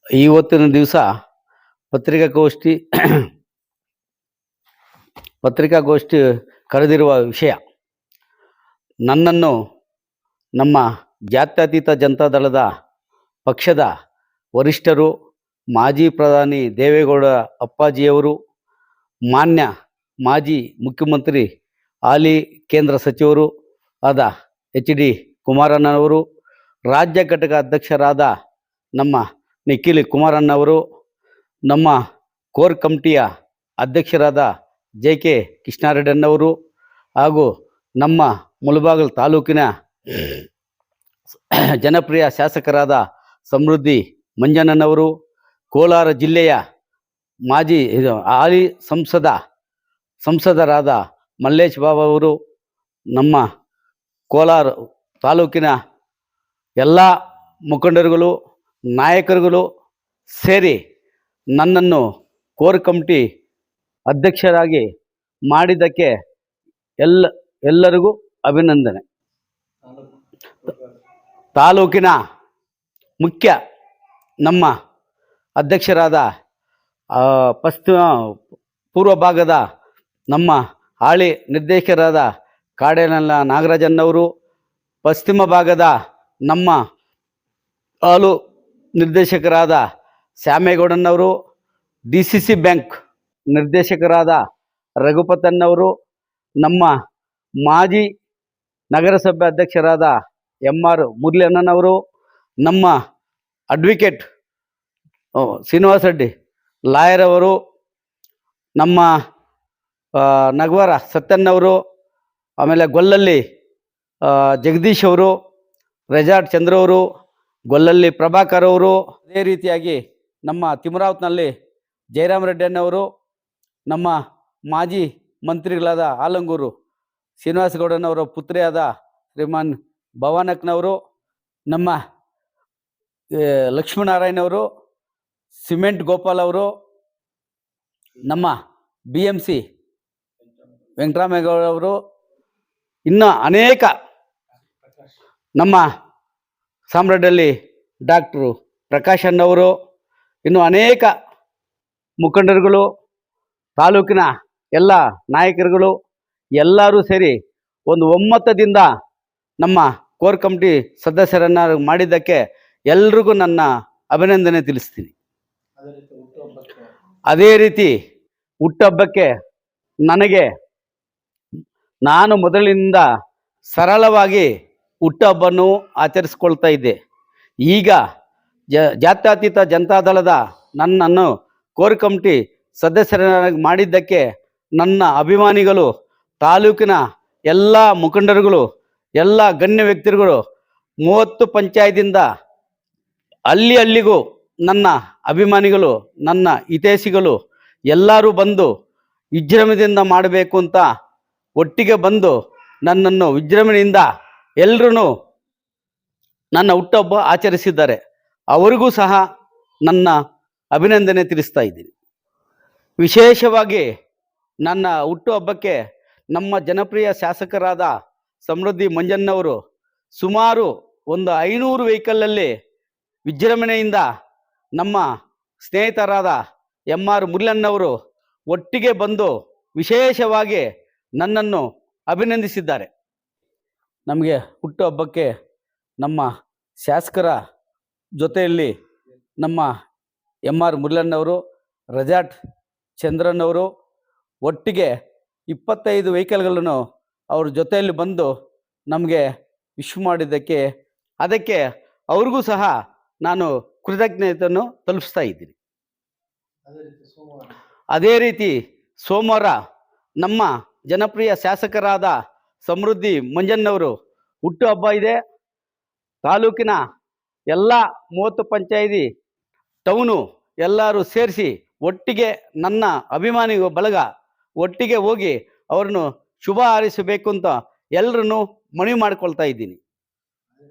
ಇವತ್ತಿನ ದಿವಸ ಪತ್ರಿಕಾಗೋಷ್ಠಿ ಪತ್ರಿಕಾಗೋಷ್ಠಿ ಕರೆದಿರುವ ವಿಷಯ, ನನ್ನನ್ನು ನಮ್ಮ ಜಾತ್ಯತೀತ ಜನತಾದಳದ ಪಕ್ಷದ ವರಿಷ್ಠರು, ಮಾಜಿ ಪ್ರಧಾನಿ ದೇವೇಗೌಡ ಅಪ್ಪಾಜಿಯವರು, ಮಾನ್ಯ ಮಾಜಿ ಮುಖ್ಯಮಂತ್ರಿ ಹಾಲಿ ಕೇಂದ್ರ ಸಚಿವರು ಆದ HD ಕುಮಾರಣ್ಣನವರು, ರಾಜ್ಯ ಘಟಕ ಅಧ್ಯಕ್ಷರಾದ ನಮ್ಮ ನಿಖಿಲ್ ಕುಮಾರಣ್ಣವರು, ನಮ್ಮ ಕೋರ್ ಕಮಿಟಿಯ ಅಧ್ಯಕ್ಷರಾದ JK ಕೃಷ್ಣಾರೆಡ್ಡಿಯವರು, ಹಾಗೂ ನಮ್ಮ ಮುಳಬಾಗಿಲು ತಾಲೂಕಿನ ಜನಪ್ರಿಯ ಶಾಸಕರಾದ ಸಮೃದ್ಧಿ ಮಂಜಣ್ಣನವರು, ಕೋಲಾರ ಜಿಲ್ಲೆಯ ಮಾಜಿ ಹಾಲಿ ಸಂಸದರಾದ ಮಲ್ಲೇಶ್ ಬಾಬು ಅವರು, ನಮ್ಮ ಕೋಲಾರ ತಾಲೂಕಿನ ಎಲ್ಲ ಮುಖಂಡರುಗಳು, ನಾಯಕರುಗಳು ಸೇರಿ ನನ್ನನ್ನು ಕೋರ್ ಕಮಿಟಿ ಅಧ್ಯಕ್ಷರಾಗಿ ಮಾಡಿದ್ದಕ್ಕೆ ಎಲ್ಲರಿಗೂ ಅಭಿನಂದನೆ. ತಾಲೂಕಿನ ಮುಖ್ಯ ನಮ್ಮ ಅಧ್ಯಕ್ಷರಾದ ಪೂರ್ವ ಭಾಗದ ನಮ್ಮ ಹಾಲಿ ನಿರ್ದೇಶಕರಾದ ಕಾಡೇನಲ್ಲ ನಾಗರಾಜನ್ನವರು, ಪಶ್ಚಿಮ ಭಾಗದ ನಮ್ಮ ಹಾಲು ನಿರ್ದೇಶಕರಾದ ಶ್ಯಾಮೇಗೌಡನವರು, DCC ಬ್ಯಾಂಕ್ ನಿರ್ದೇಶಕರಾದ ರಘುಪತನ್ನವರು, ನಮ್ಮ ಮಾಜಿ ನಗರಸಭೆ ಅಧ್ಯಕ್ಷರಾದ MR ಮುರಳೀಣ್ಣನವರು, ನಮ್ಮ ಅಡ್ವೊಕೇಟ್ ಶ್ರೀನಿವಾಸ ರೆಡ್ಡಿ ಲಾಯರ್ ಅವರು, ನಮ್ಮ ನಗವರ ಸತ್ಯನ್ನವರು, ಆಮೇಲೆ ಗೊಲ್ಲಲ್ಲಿ ಜಗದೀಶ್ ಅವರು, ರೆಜಾರ್ಟ್ ಚಂದ್ರವರು, ಗೊಲ್ಲಲ್ಲಿ ಪ್ರಭಾಕರ್ ಅವರು, ಅದೇ ರೀತಿಯಾಗಿ ನಮ್ಮ ತಿಮರಾವತ್ನಲ್ಲಿ ಜಯರಾಮ್ ರೆಡ್ಡಿಯನ್ನವರು, ನಮ್ಮ ಮಾಜಿ ಮಂತ್ರಿಗಳಾದ ಆಲಂಗೂರು ಶ್ರೀನಿವಾಸಗೌಡನವರ ಪುತ್ರಿಯಾದ ಶ್ರೀಮಾನ್ ಭವಾನಕ್ನವರು, ನಮ್ಮ ಲಕ್ಷ್ಮೀನಾರಾಯಣವರು, ಸಿಮೆಂಟ್ ಗೋಪಾಲ್ ಅವರು, ನಮ್ಮ BMC ವೆಂಕಟರಾಮೇಗೌಡವರು, ಇನ್ನು ಅನೇಕ ನಮ್ಮ ಸಾಮ್ರಾಟಲ್ಲಿ ಡಾಕ್ಟ್ರು ಪ್ರಕಾಶ್ ಅಣ್ಣವರು, ಇನ್ನು ಅನೇಕ ಮುಖಂಡರುಗಳು, ತಾಲೂಕಿನ ಎಲ್ಲ ನಾಯಕರುಗಳು ಎಲ್ಲರೂ ಸೇರಿ ಒಂದು ಒಮ್ಮತದಿಂದ ನಮ್ಮ ಕೋರ್ ಕಮಿಟಿ ಸದಸ್ಯರನ್ನು ಮಾಡಿದ್ದಕ್ಕೆ ಎಲ್ರಿಗೂ ನನ್ನ ಅಭಿನಂದನೆ ತಿಳಿಸ್ತೀನಿ. ಅದೇ ರೀತಿ ಹುಟ್ಟುಹಬ್ಬಕ್ಕೆ ನಾನು ಮೊದಲಿನಿಂದ ಸರಳವಾಗಿ ಹುಟ್ಟುಹಬ್ಬವನ್ನು ಆಚರಿಸ್ಕೊಳ್ತಾ ಇದ್ದೆ. ಈಗ ಜಾತ್ಯತೀತ ಜನತಾದಳದ ನನ್ನನ್ನು ಕೋರ್ ಕಮಿಟಿ ಸದಸ್ಯರನ್ನಾಗಿ ಮಾಡಿದ್ದಕ್ಕೆ ನನ್ನ ಅಭಿಮಾನಿಗಳು, ತಾಲೂಕಿನ ಎಲ್ಲ ಮುಖಂಡರುಗಳು, ಎಲ್ಲ ಗಣ್ಯ ವ್ಯಕ್ತಿಗಳು, 30 ಪಂಚಾಯತಿಂದ ಹಳ್ಳಿಗೂ ನನ್ನ ಅಭಿಮಾನಿಗಳು, ನನ್ನ ಹಿತೈಷಿಗಳು ಎಲ್ಲರೂ ಬಂದು ವಿಜೃಂಭಣೆಯಿಂದ ಮಾಡಬೇಕು ಅಂತ ಒಟ್ಟಿಗೆ ಬಂದು ನನ್ನನ್ನು ವಿಜೃಂಭಣೆಯಿಂದ ಎಲ್ಲರೂ ನನ್ನ ಹುಟ್ಟುಹಬ್ಬ ಆಚರಿಸಿದ್ದಾರೆ. ಅವರಿಗೂ ಸಹ ನನ್ನ ಅಭಿನಂದನೆ ತಿಳಿಸ್ತಾ ಇದ್ದೀನಿ. ವಿಶೇಷವಾಗಿ ನನ್ನ ಹುಟ್ಟುಹಬ್ಬಕ್ಕೆ ನಮ್ಮ ಜನಪ್ರಿಯ ಶಾಸಕರಾದ ಸಮೃದ್ಧಿ ಮಂಜಣ್ಣವರು ಸುಮಾರು ಒಂದು 500 ವೆಹಿಕಲಲ್ಲಿ ವಿಜೃಂಭಣೆಯಿಂದ ನಮ್ಮ ಸ್ನೇಹಿತರಾದ MR ಮುರಳಣ್ಣವರು ಒಟ್ಟಿಗೆ ಬಂದು ವಿಶೇಷವಾಗಿ ನನ್ನನ್ನು ಅಭಿನಂದಿಸಿದ್ದಾರೆ. ನಮಗೆ ಹುಟ್ಟುಹಬ್ಬಕ್ಕೆ ನಮ್ಮ ಶಾಸಕರ ಜೊತೆಯಲ್ಲಿ ನಮ್ಮ MR ಮುರಳಣ್ಣವರು, ರೆಜಾರ್ಟ್ ಚಂದ್ರನವರು ಒಟ್ಟಿಗೆ 25 ವೆಹಿಕಲ್ಗಳನ್ನು ಅವ್ರ ಜೊತೆಯಲ್ಲಿ ಬಂದು ನಮಗೆ ವಿಶ್ ಮಾಡಿದ್ದಕ್ಕೆ ಅದಕ್ಕೆ ಅವ್ರಿಗೂ ಸಹ ನಾನು ಕೃತಜ್ಞತೆಯನ್ನು ತಲುಪಿಸ್ತಾ ಇದ್ದೀನಿ. ಅದೇ ರೀತಿ ಸೋಮವಾರ ನಮ್ಮ ಜನಪ್ರಿಯ ಶಾಸಕರಾದ ಸಮೃದ್ಧಿ ಮಂಜಣ್ಣವರು ಹುಟ್ಟುಹಬ್ಬ ಇದೆ. ತಾಲೂಕಿನ ಎಲ್ಲ 30 ಪಂಚಾಯತಿ ಟೌನು ಎಲ್ಲರೂ ಸೇರಿಸಿ ಒಟ್ಟಿಗೆ ನನ್ನ ಅಭಿಮಾನಿ ಬಳಗ ಒಟ್ಟಿಗೆ ಹೋಗಿ ಅವ್ರನ್ನು ಶುಭ ಹಾರೈಸಬೇಕು ಅಂತ ಎಲ್ಲರನ್ನು ಮನವಿ ಮಾಡಿಕೊಳ್ತಾ ಇದ್ದೀನಿ.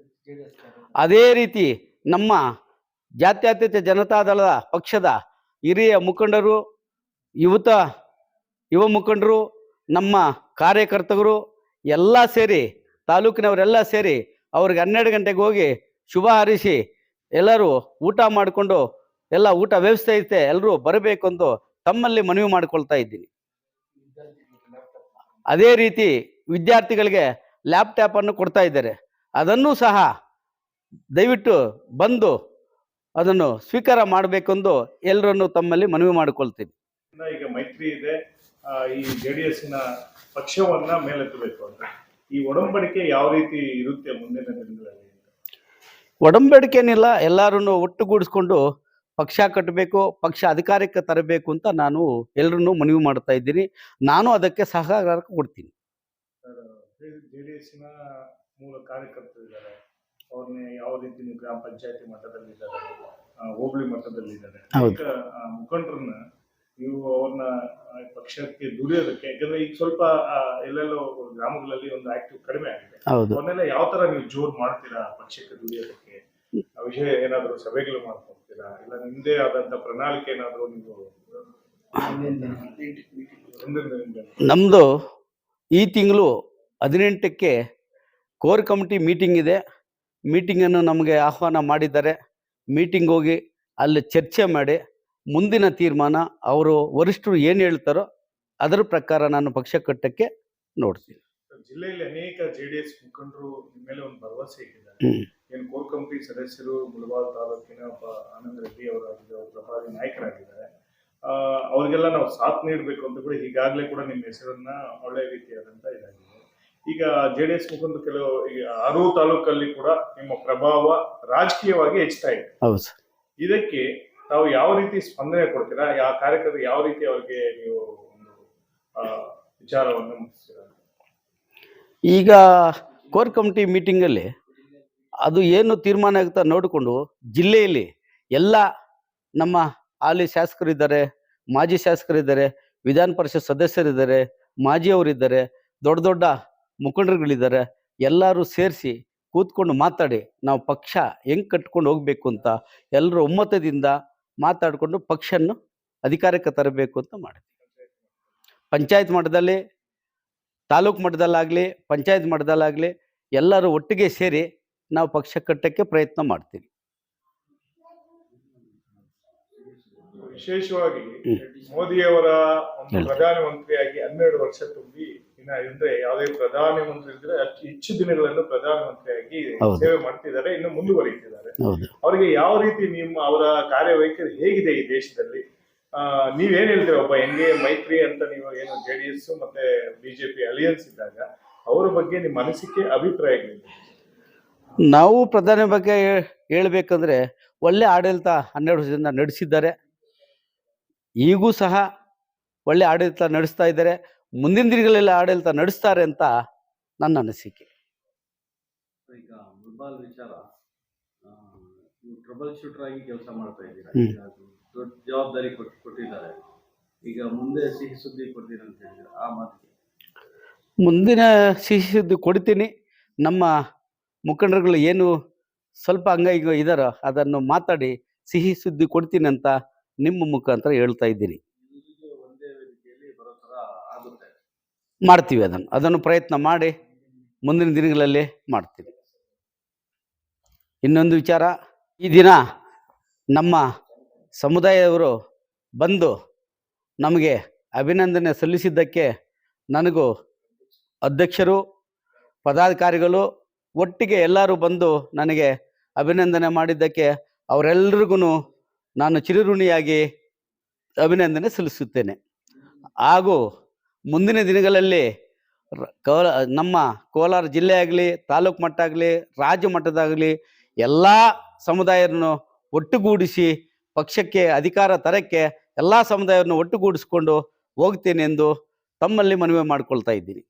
ಅದೇ ರೀತಿ ನಮ್ಮ ಜಾತ್ಯತೀತ ಜನತಾದಳದ ಪಕ್ಷದ ಹಿರಿಯ ಮುಖಂಡರು, ಯುವ ಮುಖಂಡರು, ನಮ್ಮ ಕಾರ್ಯಕರ್ತರು ಎಲ್ಲ ಸೇರಿ, ತಾಲೂಕಿನವರೆಲ್ಲ ಸೇರಿ ಅವ್ರಿಗೆ 12 ಗಂಟೆಗೆ ಹೋಗಿ ಶುಭ ಹಾರೈಸಿ ಎಲ್ಲರೂ ಊಟ ಮಾಡಿಕೊಂಡು ಎಲ್ಲ ಊಟ ವ್ಯವಸ್ಥೆ ಐತೆ, ಎಲ್ಲರೂ ಬರಬೇಕು ಎಂದು ತಮ್ಮಲ್ಲಿ ಮನವಿ ಮಾಡಿಕೊಳ್ತಾ ಇದ್ದೀನಿ. ಅದೇ ರೀತಿ ವಿದ್ಯಾರ್ಥಿಗಳಿಗೆ ಲ್ಯಾಪ್ಟಾಪ್ ಅನ್ನು ಕೊಡ್ತಾ ಇದ್ದಾರೆ, ಅದನ್ನು ಸಹ ದಯವಿಟ್ಟು ಬಂದು ಅದನ್ನು ಸ್ವೀಕಾರ ಮಾಡಬೇಕೆಂದು ಎಲ್ಲರನ್ನು ತಮ್ಮಲ್ಲಿ ಮನವಿ ಮಾಡಿಕೊಳ್ತೀನಿ. ಈಗ ಮೈತ್ರಿ ಇದೆ, ಈ ಜೆಡಿಎಸ್ನ ಪಕ್ಷವನ್ನ ಮೇಲೆತ್ತಬೇಕು ಅಂತ ಈ ಒಡಂಬಡಿಕೆ ಯಾವ ರೀತಿ ಇರುತ್ತೆ ಮುಂದಿನ ದಿನಗಳಲ್ಲಿ? ಒಡಂಬಡಿಕೆನಿಲ್ಲ, ಎಲ್ಲರನ್ನು ಒಟ್ಟುಗೂಡಿಸ್ಕೊಂಡು ಪಕ್ಷ ಕಟ್ಟಬೇಕು, ಪಕ್ಷ ಅಧಿಕಾರಕ್ಕೆ ತರಬೇಕು ಅಂತ ನಾನು ಎಲ್ಲರನ್ನೂ ಮನವಿ ಮಾಡ್ತಾ ಇದ್ದೀನಿ. ನಾನು ಅದಕ್ಕೆ ಸಹಕಾರ ಕೊಡ್ತೀನಿ. ಜೆಡಿಎಸ್ನ ಮೂಲ ಕಾರ್ಯಕರ್ತರಿದ್ದಾರೆ, ಅವ್ರನ್ನ ಯಾವ ರೀತಿ ನೀವು ಗ್ರಾಮ ಪಂಚಾಯತಿ ಮಟ್ಟದಲ್ಲಿದ್ದಾರೆ, ಹೋಬಳಿ ಮಟ್ಟದಲ್ಲಿದ್ದಾರೆ, ಮುಖಂಡರನ್ನ ನೀವು ಅವ್ರನ್ನ ಪಕ್ಷಕ್ಕೆ ದುಡಿಯೋದಕ್ಕೆ, ಯಾಕಂದ್ರೆ ಈಗ ಸ್ವಲ್ಪ ಎಲ್ಲೆಲ್ಲೋ ಗ್ರಾಮಗಳಲ್ಲಿ ಒಂದು ಆಕ್ಟಿವ್ ಕಡಿಮೆ ಆಗಿದೆ, ಅವನ್ನೆಲ್ಲ ಯಾವ ತರ ನೀವು ಜೋರ್ ಮಾಡ್ತೀರಾ ಪಕ್ಷಕ್ಕೆ ದುಡಿಯೋದಕ್ಕೆ? ಆ ವಿಷಯ ಏನಾದ್ರು ಸಭೆಗಳು ಮಾಡ್ಕೊಳ್ತೀರಾ, ಇಲ್ಲ ನಿಮ್ದೇ ಆದಂತ ಪ್ರಣಾಳಿಕೆ ಏನಾದ್ರು ನೀವು? ನಮ್ದು ಈ ತಿಂಗಳು 18ಕ್ಕೆ ಕೋರ್ ಕಮಿಟಿ ಮೀಟಿಂಗ್ ಇದೆ. ಮೀಟಿಂಗನ್ನು ನಮಗೆ ಆಹ್ವಾನ ಮಾಡಿದ್ದಾರೆ. ಮೀಟಿಂಗ್ ಹೋಗಿ ಅಲ್ಲಿ ಚರ್ಚೆ ಮಾಡಿ ಮುಂದಿನ ತೀರ್ಮಾನ ಅವರು ವರಿಷ್ಠರು ಏನು ಹೇಳ್ತಾರೋ ಅದರ ಪ್ರಕಾರ ನಾನು ಪಕ್ಷ ಕಟ್ಟಕ್ಕೆ ನೋಡ್ತೀನಿ. ಜಿಲ್ಲೆಯಲ್ಲಿ ಅನೇಕ ಜೆಡಿಎಸ್ ಮುಖಂಡರು ಮೇಲೆ ಒಂದು ಭರವಸೆ ಇಟ್ಟಿದ್ದಾರೆ. ಏನು ಕೋರ್ ಕಮಿಟಿ ಸದಸ್ಯರು ಮುಳಬಾಗಿಲು ತಾಲೂಕಿನ ಆನಂದ್ ರೆಡ್ಡಿ ಅವರಾಗಿದ್ದಾರೆ, ಪ್ರಭಾರಿ ನಾಯಕರಾಗಿದ್ದಾರೆ. ಅವ್ರಿಗೆಲ್ಲ ನಾವು ಸಾಥ್ ನೀಡಬೇಕು ಅಂತ ಕೂಡ ಈಗಾಗಲೇ ಕೂಡ ನಿಮ್ಮ ಹೆಸರನ್ನ ಒಳ್ಳೆ ರೀತಿಯಾದಂತ ಇದಾಗಿದೆ. ಈಗ ಜೆಡಿಎಸ್ ಮುಖಂಡರು ಕೆಲವು 6 ತಾಲೂಕಲ್ಲಿ ಕೂಡ ನಿಮ್ಮ ಪ್ರಭಾವ ರಾಜಕೀಯವಾಗಿ ಹೆಚ್ಚುತ್ತಾ ಇದೆ. ಹೌದು ಸರ್. ಇದಕ್ಕೆ ತಾವು ಯಾವ ರೀತಿ ಸ್ಪಂದನೆ ಕೊಡ್ತೀರಾ? ಯಾವ ಕಾರ್ಯಕರ್ತರು ಯಾವ ರೀತಿ ಅವ್ರಿಗೆ ನೀವು ಒಂದು ವಿಚಾರವನ್ನು ಮುಟ್ಟಿಸ್ತೀರಾ? ಈಗ ಕೋರ್ ಕಮಿಟಿ ಮೀಟಿಂಗಲ್ಲಿ ಅದು ಏನು ತೀರ್ಮಾನ ಆಗುತ್ತಾ ನೋಡಿಕೊಂಡು ಜಿಲ್ಲೆಯಲ್ಲಿ ಎಲ್ಲ ನಮ್ಮ ಹಾಲಿ ಶಾಸಕರಿದ್ದಾರೆ, ಮಾಜಿ ಶಾಸಕರಿದ್ದಾರೆ, ವಿಧಾನ ಪರಿಷತ್ ಸದಸ್ಯರಿದ್ದಾರೆ, ಮಾಜಿಯವರಿದ್ದಾರೆ, ದೊಡ್ಡ ದೊಡ್ಡ ಮುಖಂಡರುಗಳಿದ್ದಾರೆ. ಎಲ್ಲರೂ ಸೇರಿಸಿ ಕೂತ್ಕೊಂಡು ಮಾತಾಡಿ ನಾವು ಪಕ್ಷ ಹೆಂಗೆ ಕಟ್ಕೊಂಡು ಹೋಗಬೇಕು ಅಂತ ಎಲ್ಲರೂ ಒಮ್ಮತದಿಂದ ಮಾತಾಡಿಕೊಂಡು ಪಕ್ಷವನ್ನು ಅಧಿಕಾರಕ್ಕೆ ತರಬೇಕು ಅಂತ ಮಾಡಿದ್ವಿ. ಪಂಚಾಯತ್ ಮಟ್ಟದಲ್ಲಿ, ತಾಲೂಕು ಮಟ್ಟದಲ್ಲಾಗಲಿ, ಪಂಚಾಯತ್ ಮಟ್ಟದಲ್ಲಾಗಲಿ ಎಲ್ಲರೂ ಒಟ್ಟಿಗೆ ಸೇರಿ ನಾವು ಪಕ್ಷ ಕಟ್ಟಕ್ಕೆ ಪ್ರಯತ್ನ ಮಾಡ್ತೀವಿ. ವಿಶೇಷವಾಗಿ ಮೋದಿಯವರ ಒಂದು ಪ್ರಧಾನಮಂತ್ರಿಯಾಗಿ 12 ವರ್ಷ ತುಂಬಿ ಅಂದ್ರೆ ಯಾವುದೇ ಪ್ರಧಾನಮಂತ್ರಿ ಇದ್ರೆ ಹೆಚ್ಚು ದಿನಗಳನ್ನು ಪ್ರಧಾನಮಂತ್ರಿಯಾಗಿ ಸೇವೆ ಮಾಡ್ತಿದ್ದಾರೆ, ಇನ್ನು ಮುಂದುವರಿತಿದ್ದಾರೆ. ಅವರಿಗೆ ಯಾವ ರೀತಿ ನಿಮ್ಮ ಅವರ ಕಾರ್ಯವೈಖರಿ ಹೇಗಿದೆ ಈ ದೇಶದಲ್ಲಿ? ನೀವೇನ್ ಹೇಳ್ತೀರಾ? ಒಬ್ಬ ಹೆಂಗೆ ಮೈತ್ರಿ ಅಂತ ನೀವು ಏನು ಜೆಡಿಎಸ್ ಮತ್ತೆ ಬಿಜೆಪಿ ಅಲಿಯನ್ಸ್ ಇದ್ದಾಗ ಅವರ ಬಗ್ಗೆ ನಿಮ್ಮ ಅನಿಸಿಕೆ ಅಭಿಪ್ರಾಯಗಳಿದೆ? ನಾವು ಪ್ರಧಾನಿ ಬಗ್ಗೆ ಹೇಳ್ಬೇಕಂದ್ರೆ ಒಳ್ಳೆ ಆಡಳಿತ 12 ವರ್ಷದಿಂದ ನಡೆಸಿದ್ದಾರೆ. ಈಗೂ ಸಹ ಒಳ್ಳೆ ಆಡಳಿತ ನಡೆಸ್ತಾ ಇದ್ದಾರೆ. ಮುಂದಿನ ದಿನಗಳಲ್ಲಿ ಆಡಳಿತ ನಡೆಸ್ತಾರೆ ಅಂತ ನನ್ನ ಅನಿಸಿಕೆ. ಈಗ ಮುಲ್ಬಾಲ್ ವಿಚಾರ, ನೀವು ಟ್ರಬಲ್ ಶೂಟರ್ ಆಗಿ ಕೆಲಸ ಮಾಡ್ತಾ ಇದ್ದೀರಾ, ದೊಡ್ಡ ಜವಾಬ್ದಾರಿ ಕೊಟ್ಟಿದ್ದಾರೆ. ಈಗ ಮುಂದೆ ಸಿಹಿ ಸುದ್ದಿ ಕೊಡ್ತೀರ ಅಂತ ಹೇಳಿದ್ರೆ ಆ ಮಾತಿಗೆ? ಮುಂದಿನ ಸಿಹಿ ಸುದ್ದಿ ಕೊಡ್ತೀನಿ. ನಮ್ಮ ಮುಖಂಡರುಗಳು ಏನು ಸ್ವಲ್ಪ ಹಂಗ ಇದಾರೋ ಅದನ್ನು ಮಾತಾಡಿ ಸಿಹಿ ಸುದ್ದಿ ಕೊಡ್ತೀನಿ ಅಂತ ನಿಮ್ಮ ಮುಖಾಂತರ ಹೇಳ್ತಾ ಇದ್ದೀನಿ. ಒಂದೇ ವೇದಿಕೆಯಲ್ಲಿ ಬರೋ ಥರ ಆಗುತ್ತೆ, ಮಾಡ್ತೀವಿ. ಅದನ್ನು ಪ್ರಯತ್ನ ಮಾಡಿ ಮುಂದಿನ ದಿನಗಳಲ್ಲಿ ಮಾಡ್ತೀವಿ. ಇನ್ನೊಂದು ವಿಚಾರ, ಈ ದಿನ ನಮ್ಮ ಸಮುದಾಯದವರು ಬಂದು ನಮಗೆ ಅಭಿನಂದನೆ ಸಲ್ಲಿಸಿದ್ದಕ್ಕೆ ನನಗೂ ಅಧ್ಯಕ್ಷರು, ಪದಾಧಿಕಾರಿಗಳು ಒಟ್ಟಿಗೆ ಎಲ್ಲರೂ ಬಂದು ನನಗೆ ಅಭಿನಂದನೆ ಮಾಡಿದ್ದಕ್ಕೆ ಅವರೆಲ್ಲರಿಗೂ ನಾನು ಚಿರಋಣಿಯಾಗಿ ಅಭಿನಂದನೆ ಸಲ್ಲಿಸುತ್ತೇನೆ. ಹಾಗೂ ಮುಂದಿನ ದಿನಗಳಲ್ಲಿ ನಮ್ಮ ಕೋಲಾರ ಜಿಲ್ಲೆ ಆಗಲಿ, ತಾಲೂಕು ಮಟ್ಟ ಆಗಲಿ, ರಾಜ್ಯ ಮಟ್ಟದಾಗಲಿ ಎಲ್ಲ ಸಮುದಾಯವನ್ನು ಒಟ್ಟುಗೂಡಿಸಿ ಪಕ್ಷಕ್ಕೆ ಅಧಿಕಾರ ತರಕ್ಕೆ ಎಲ್ಲ ಸಮುದಾಯವನ್ನು ಒಟ್ಟುಗೂಡಿಸ್ಕೊಂಡು ಹೋಗ್ತೇನೆ ಎಂದು ತಮ್ಮಲ್ಲಿ ಮನವಿ ಮಾಡಿಕೊಳ್ತಾ ಇದ್ದೀನಿ.